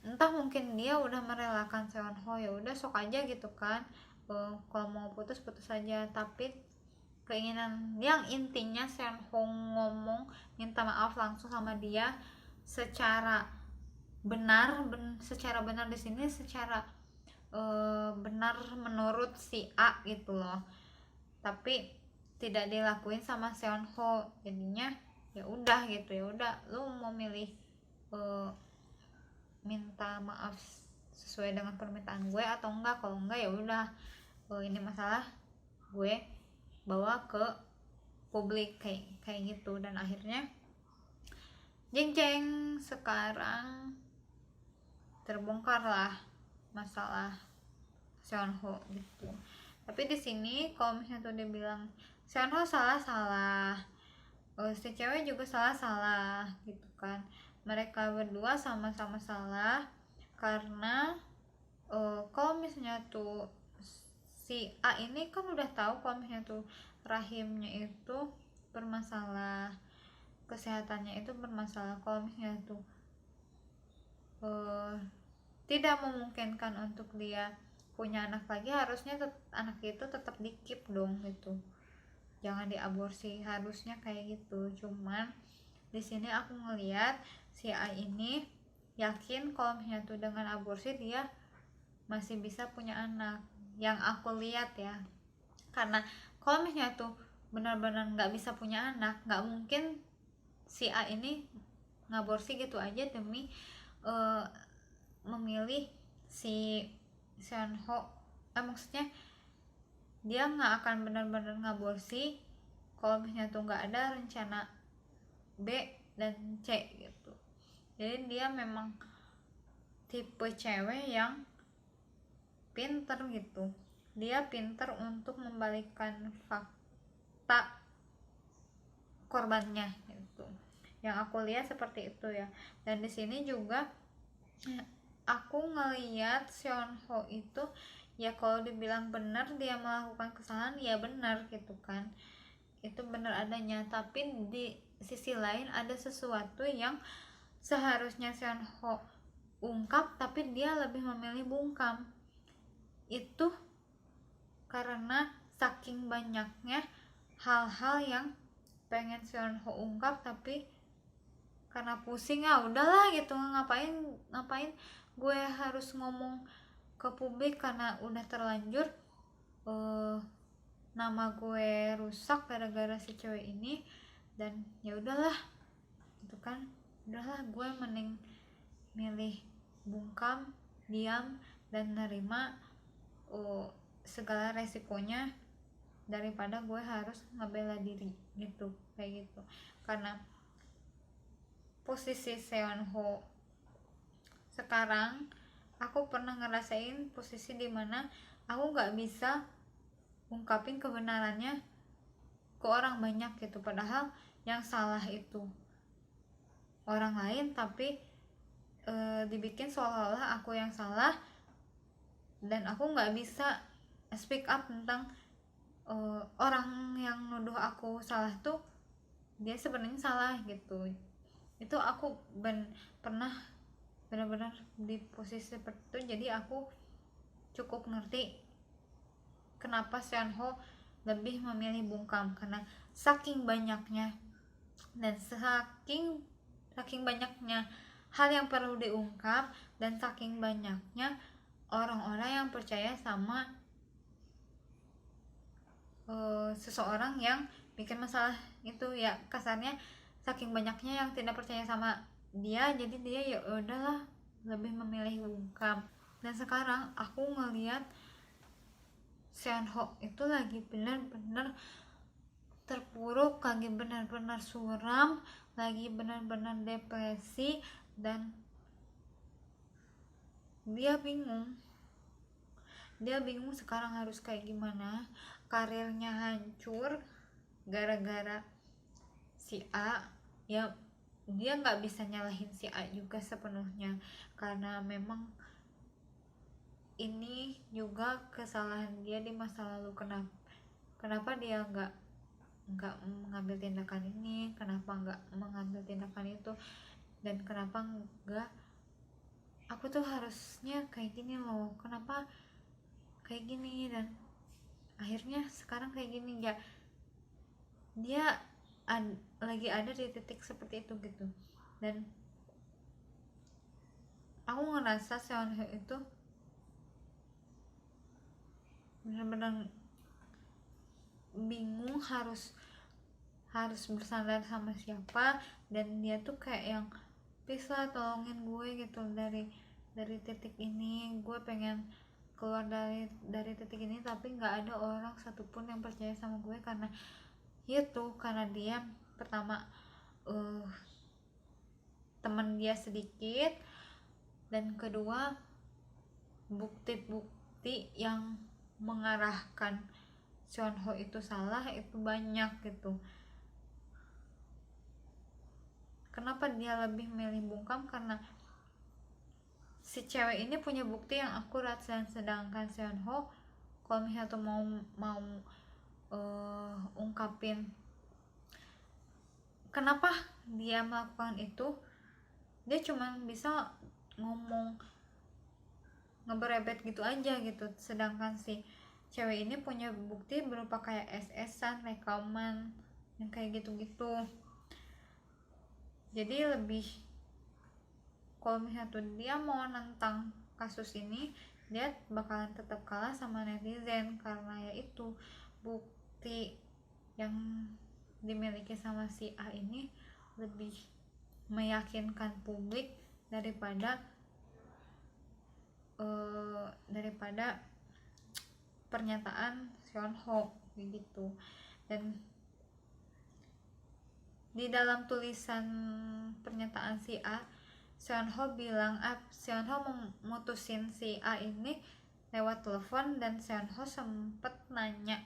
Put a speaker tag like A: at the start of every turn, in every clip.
A: entah mungkin dia udah merelakan Seonho, ya udah sok aja gitu kan. Kalau mau putus putus saja, tapi keinginan yang intinya Seonho ngomong minta maaf langsung sama dia secara benar, secara benar di sini secara benar menurut si A gitu loh, tapi tidak dilakuin sama Seonho. Jadinya ya udah gitu, ya udah lu mau milih eh, minta maaf sesuai dengan permintaan gue atau enggak. Kalau enggak ya udah, ini masalah gue bawa ke publik kayak kayak gitu. Dan akhirnya jeng jeng, sekarang terbongkar lah masalah Seonho gitu. Tapi di sini kalau misalnya tuh dibilang Seonho salah si cewek juga salah gitu kan. Mereka berdua sama-sama salah karena kalau misalnya tuh si A ini kan udah tahu kalau misalnya tuh rahimnya itu bermasalah, kesehatannya itu bermasalah. Kalau misalnya tuh eh, tidak memungkinkan untuk dia punya anak lagi, harusnya anak itu tetap dikip dong gitu, jangan diaborsi, harusnya kayak gitu. Cuman di sini aku ngelihat si A ini yakin kalau misalnya tuh dengan aborsi dia masih bisa punya anak, yang aku lihat ya. Karena kalau misalnya tuh benar-benar nggak bisa punya anak, nggak mungkin si A ini ngaborsi gitu aja demi uh, memilih si Seonho. Maksudnya dia nggak akan benar-benar ngaborsi kalau misalnya tuh nggak ada rencana B dan C gitu. Jadi dia memang tipe cewek yang pinter gitu, dia pinter untuk membalikkan fakta korbannya gitu, yang aku lihat seperti itu ya. Dan di sini juga aku ngeliat Seonho itu ya, kalau dibilang benar dia melakukan kesalahan ya benar gitu kan, itu benar adanya. Tapi di sisi lain ada sesuatu yang seharusnya Seonho ungkap tapi dia lebih memilih bungkam. Itu karena saking banyaknya hal-hal yang pengen Seonho ungkap, tapi karena pusing ya udahlah gitu, ngapain ngapain gue harus ngomong ke publik karena udah terlanjur uh, nama gue rusak gara-gara si cewek ini. Dan ya udahlah gitu kan, udahlah gue mending milih bungkam, diam, dan nerima segala resikonya daripada gue harus ngebela diri gitu, kayak gitu. Karena posisi Seonho sekarang, aku pernah ngerasain posisi dimana aku nggak bisa ungkapin kebenarannya ke orang banyak gitu, padahal yang salah itu orang lain, tapi dibikin seolah-olah aku yang salah. Dan aku nggak bisa speak up tentang orang yang nuduh aku salah tuh dia sebenarnya salah gitu. Itu aku pernah benar-benar di posisi seperti itu. Jadi aku cukup ngerti kenapa Seonho lebih memilih bungkam, karena saking banyaknya dan saking banyaknya hal yang perlu diungkap, dan saking banyaknya orang-orang yang percaya sama seseorang yang bikin masalah itu ya. Kasarnya saking banyaknya yang tidak percaya sama dia, jadi dia ya udahlah lebih memilih bungkam. Dan sekarang aku ngelihat Seonho itu lagi benar-benar terpuruk, lagi benar-benar suram, lagi benar-benar depresi, dan dia bingung sekarang harus kayak gimana. Karirnya hancur gara-gara si A ya. Dia nggak bisa nyalahin si A juga sepenuhnya, karena memang ini juga kesalahan dia di masa lalu. Kenapa dia nggak mengambil tindakan ini, kenapa nggak mengambil tindakan itu, dan kenapa nggak aku tuh harusnya kayak gini loh, kenapa kayak gini, dan akhirnya sekarang kayak gini ya. Dia lagi ada di titik seperti itu gitu. Dan aku ngerasa Seonho itu bener-bener bingung harus bersandar sama siapa, dan dia tuh kayak yang please lah tolongin gue gitu, dari titik ini gue pengen keluar dari titik ini, tapi nggak ada orang satupun yang percaya sama gue, karena itu karena dia pertama teman dia sedikit, dan kedua bukti-bukti yang mengarahkan Seonho itu salah itu banyak gitu. Kenapa dia lebih milih bungkam? Karena si cewek ini punya bukti yang akurat, sedangkan Seonho kalau misalnya tuh mau ungkapin kenapa dia melakukan itu, dia cuma bisa ngomong ngeberebet gitu aja gitu, sedangkan si cewek ini punya bukti berupa kayak SS-an, rekaman yang kayak gitu-gitu. Jadi lebih, kalau misalnya tuh dia mau nentang kasus ini, dia bakalan tetap kalah sama netizen, karena yaitu bukti yang dimiliki sama si A ini lebih meyakinkan publik daripada pernyataan Seonho gitu. Dan di dalam tulisan pernyataan si A, Seonho bilang Seonho memutusin si A ini lewat telepon, dan Seonho sempet nanya,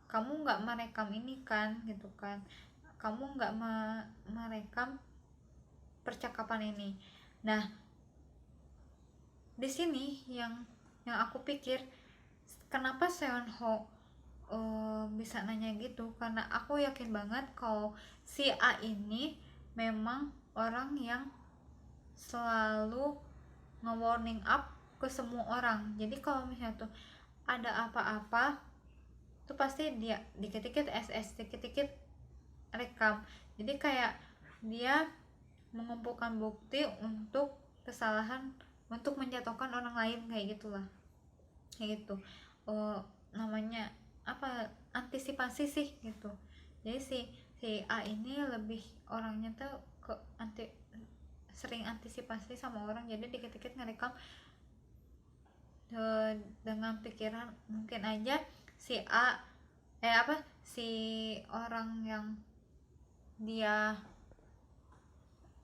A: kamu nggak merekam ini kan gitu kan, kamu nggak merekam percakapan ini. Nah, di sini yang aku pikir kenapa Seonho bisa nanya gitu, karena aku yakin banget kalau si A ini memang orang yang selalu nge-warning up ke semua orang. Jadi kalau misalnya tuh ada apa-apa tuh pasti dia dikit-dikit SS, dikit-dikit rekam. Jadi kayak dia mengumpulkan bukti untuk kesalahan, untuk menjatuhkan orang lain, kayak gitulah, kayak gitu. Namanya apa, antisipasi sih gitu. Jadi si A ini lebih orangnya tuh sering antisipasi sama orang, jadi dikit-dikit ngerekam dengan pikiran mungkin aja si A si orang yang dia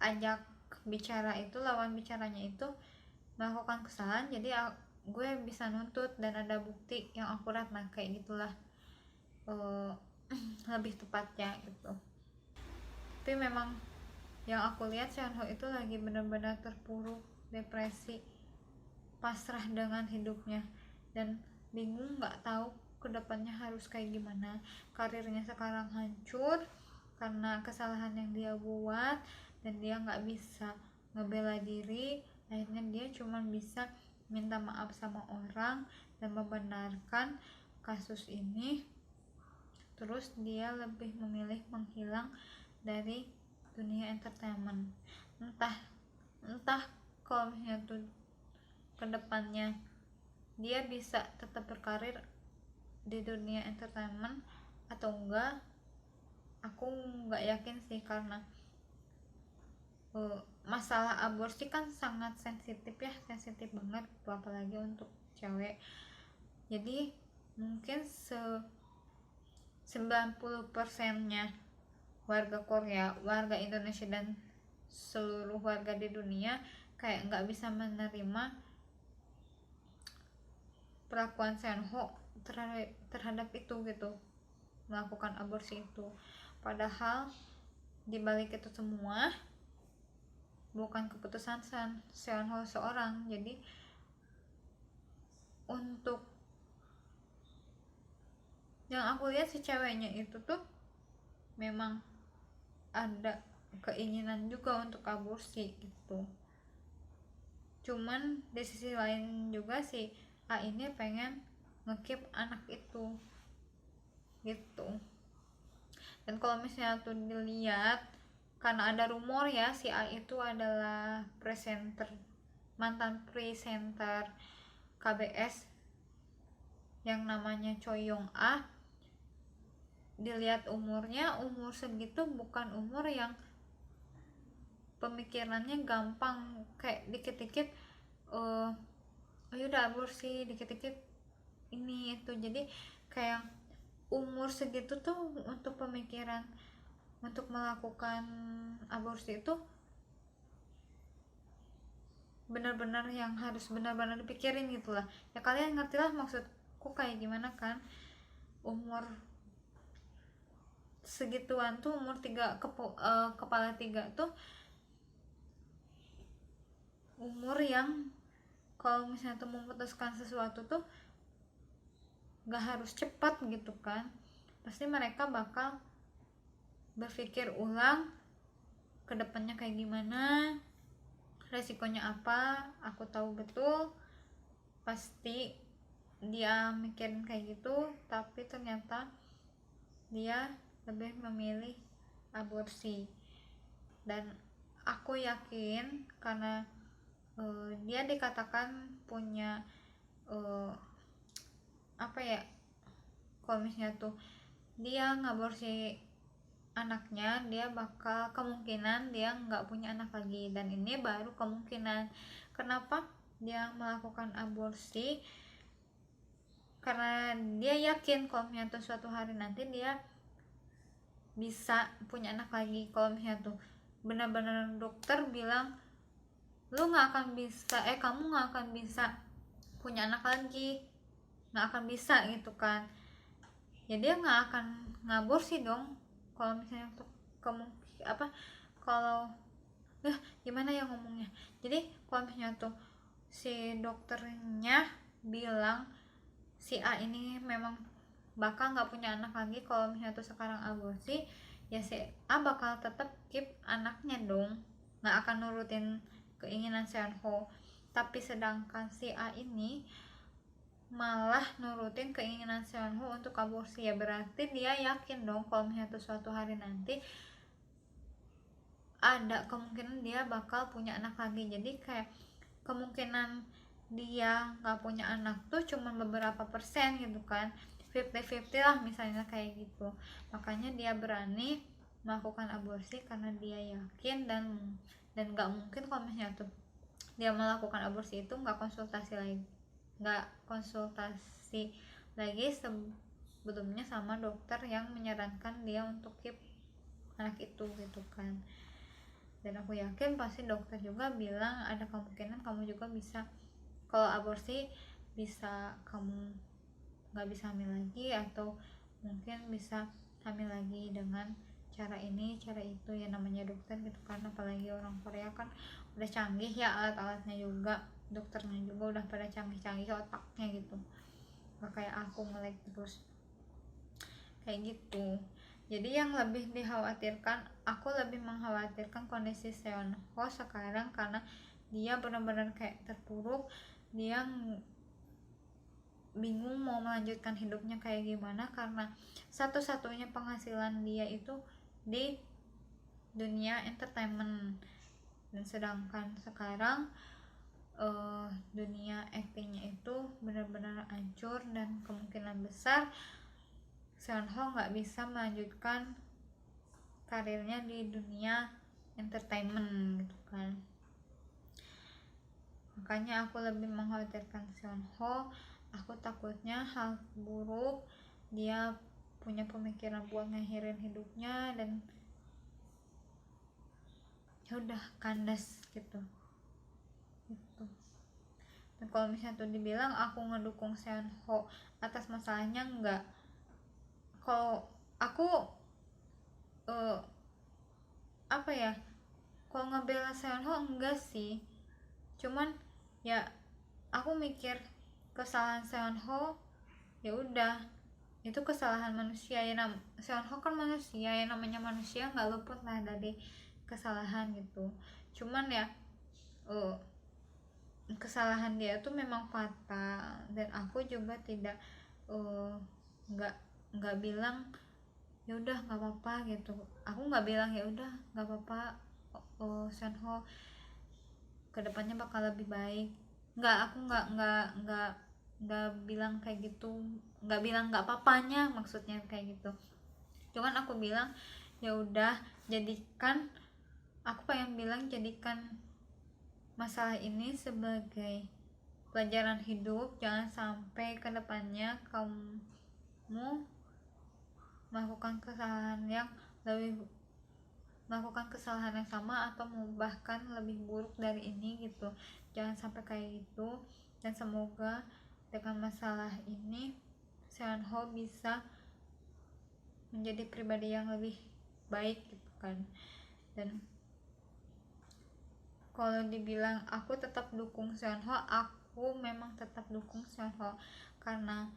A: ajak bicara itu, lawan bicaranya itu melakukan kesalahan, jadi gue bisa nuntut dan ada bukti yang akurat. Nah kayak gitulah lebih tepatnya gitu. Tapi memang yang aku lihat Seonho itu lagi benar-benar terpuruk, depresi, pasrah dengan hidupnya, dan bingung nggak tahu kedepannya harus kayak gimana. Karirnya sekarang hancur karena kesalahan yang dia buat, dan dia nggak bisa ngebela diri. Akhirnya dia cuma bisa minta maaf sama orang dan membenarkan kasus ini. Terus dia lebih memilih menghilang dari dunia entertainment. Entah kalau misalnya tuh kedepannya dia bisa tetap berkarir di dunia entertainment atau enggak, aku nggak yakin sih, karena masalah aborsi kan sangat sensitif ya, sensitif banget, apalagi untuk cewek. Jadi mungkin 90%-nya warga Korea, warga Indonesia, dan seluruh warga di dunia kayak nggak bisa menerima perlakuan Seonho terhadap itu gitu, melakukan aborsi itu. Padahal dibalik itu semua bukan keputusan Seonho seorang. Jadi untuk yang aku lihat si ceweknya itu tuh memang ada keinginan juga untuk aborsi gitu, cuman di sisi lain juga si A ini pengen ngekip anak itu gitu. Dan kalau misalnya tuh dilihat, karena ada rumor ya si A itu adalah mantan presenter KBS yang namanya Choi Yong Ah. Dilihat umur segitu bukan umur yang pemikirannya gampang kayak dikit-dikit oh yaudah aborsi, dikit-dikit ini itu. Jadi kayak umur segitu tuh untuk pemikiran untuk melakukan aborsi itu benar-benar yang harus benar-benar dipikirin gitu lah ya. Kalian ngerti lah maksudku kayak gimana kan. Umur segituan tuh, umur kepala tiga tuh umur yang kalau misalnya tuh memutuskan sesuatu tuh gak harus cepat gitu kan. Pasti mereka bakal berpikir ulang ke depannya kayak gimana, resikonya apa. Aku tahu betul pasti dia mikirin kayak gitu, tapi ternyata dia lebih memilih aborsi. Dan aku yakin karena dia dikatakan punya apa ya, kalau misalnya tuh dia ngaborsi anaknya, dia bakal kemungkinan dia nggak punya anak lagi. Dan ini baru kemungkinan. Kenapa dia melakukan aborsi? Karena dia yakin kalau misalnya tuh suatu hari nanti dia bisa punya anak lagi. Kalau misalnya tuh benar-benar dokter bilang lu nggak akan bisa, kamu nggak akan bisa punya anak lagi, nggak akan bisa gitu kan, ya dia nggak akan ngaborsi dong. Kalau misalnya untuk kalau gimana ya ngomongnya. Jadi kalau misalnya tuh si dokternya bilang si A ini memang bakal nggak punya anak lagi kalau misalnya tuh sekarang aborsi, ya si A bakal tetap keep anaknya dong, nggak akan nurutin keinginan Seonho. Tapi sedangkan si A ini malah nurutin keinginan Seonho untuk aborsi, ya berarti dia yakin dong kalau misalnya tuh suatu hari nanti ada kemungkinan dia bakal punya anak lagi. Jadi kayak kemungkinan dia nggak punya anak tuh cuma beberapa persen gitu kan, 50-50 lah misalnya kayak gitu. Makanya dia berani melakukan aborsi karena dia yakin dan nggak mungkin kalau misalnya tuh dia melakukan aborsi itu nggak konsultasi lagi sebelumnya sama dokter yang menyarankan dia untuk keep anak itu gitu kan. Dan aku yakin pasti dokter juga bilang ada kemungkinan kamu juga bisa, kalau aborsi bisa kamu nggak bisa hamil lagi, atau mungkin bisa hamil lagi dengan cara ini cara itu, ya namanya dokter gitu kan. Apalagi orang Korea kan udah canggih ya, alat-alatnya juga, dokternya juga udah pada canggih-canggih otaknya gitu, nggak kayak aku nge-lag terus kayak gitu. Jadi yang lebih dikhawatirkan, aku lebih mengkhawatirkan kondisi Seonho sekarang karena dia benar-benar kayak terpuruk. Dia bingung mau melanjutkan hidupnya kayak gimana karena satu-satunya penghasilan dia itu di dunia entertainment. Dan sedangkan sekarang dunia actingnya itu benar-benar hancur, dan kemungkinan besar Seonho nggak bisa melanjutkan karirnya di dunia entertainment gitu kan. Makanya aku lebih mengkhawatirkan Seonho. Aku takutnya hal buruk, dia punya pemikiran buat ngakhirin hidupnya dan ya udah kandas gitu. Dan kalau misalnya tuh dibilang aku ngedukung Seonho atas masalahnya, enggak. Kalau aku apa ya, kalau ngebela Seonho enggak sih, cuman ya aku mikir kesalahan Seonho, ya udah itu kesalahan manusia ya. Seonho kan manusia ya, namanya manusia nggak luput lah dari kesalahan gitu. Cuman ya kesalahan dia tuh memang fatal, dan aku juga tidak nggak bilang ya udah nggak apa-apa gitu. Aku nggak bilang ya udah nggak apa-apa, Senho kedepannya bakal lebih baik. Nggak, aku nggak bilang kayak gitu, nggak bilang nggak papanya, maksudnya kayak gitu. Cuman aku bilang ya udah, jadikan, aku pengen bilang jadikan masalah ini sebagai pelajaran hidup. Jangan sampai kedepannya kamu melakukan kesalahan yang lebih melakukan kesalahan yang sama atau bahkan lebih buruk dari ini gitu. Jangan sampai kayak gitu, dan semoga dengan masalah ini Seonho bisa menjadi pribadi yang lebih baik gitu kan. Dan kalau dibilang aku tetap dukung Seonho, aku memang tetap dukung Seonho karena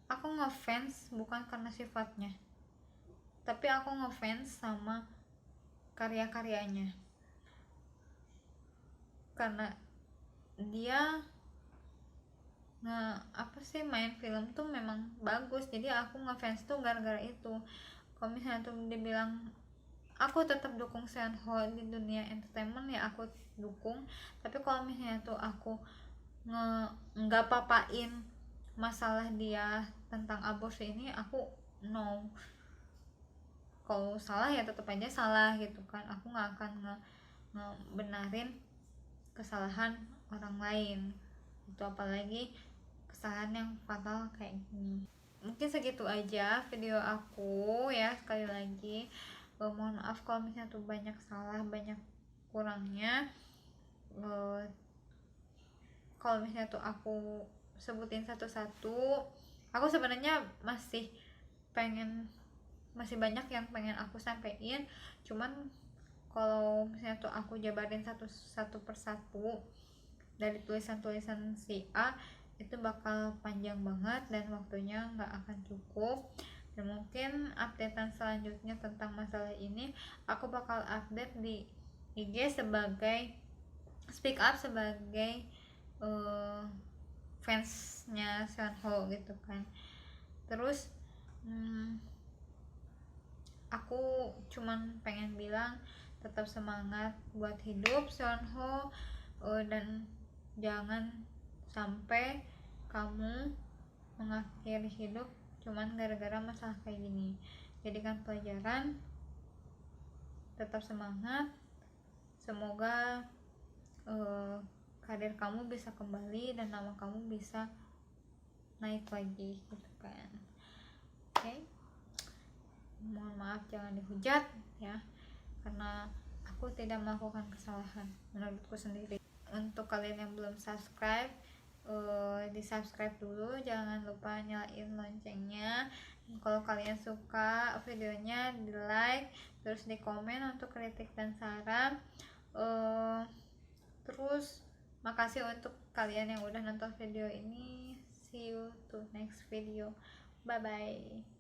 A: aku ngefans bukan karena sifatnya, tapi aku ngefans sama karya-karyanya, karena dia apa sih, main film tuh memang bagus. Jadi aku ngefans tuh gara-gara itu. Kalau misalnya tuh dibilang aku tetap dukung Seonho di dunia entertainment, ya aku dukung. Tapi kalau misalnya tuh aku nggak papain masalah dia tentang aborsi ini, aku no. Kalau salah ya tetap aja salah gitu kan. Aku nggak akan ngebenarin kesalahan orang lain itu, apalagi kesalahan yang fatal kayak gini. Mungkin segitu aja video aku ya. Sekali lagi mohon maaf kalau misalnya tuh banyak salah, banyak kurangnya. Kalau misalnya tuh aku sebutin satu-satu, aku sebenarnya masih banyak yang pengen aku sampaikan. Cuman kalau misalnya tuh aku jabarin satu persatu dari tulisan-tulisan si A, itu bakal panjang banget dan waktunya nggak akan cukup. Dan mungkin updatean selanjutnya tentang masalah ini aku bakal update di IG sebagai speak up sebagai fansnya Seonho gitu kan. Terus aku cuman pengen bilang tetap semangat buat hidup Seonho, dan jangan sampai kamu mengakhiri hidup cuman gara-gara masalah kayak gini. Jadikan pelajaran, tetap semangat. Semoga karir kamu bisa kembali dan nama kamu bisa naik lagi gitu kan. Oke, mohon maaf jangan dihujat ya, karena aku tidak melakukan kesalahan menurutku sendiri. Untuk kalian yang belum subscribe, di subscribe dulu, jangan lupa nyalain loncengnya. Kalau kalian suka videonya, di like, terus di komen untuk kritik dan saran. Terus makasih untuk kalian yang udah nonton video ini. See you to next video. Bye bye.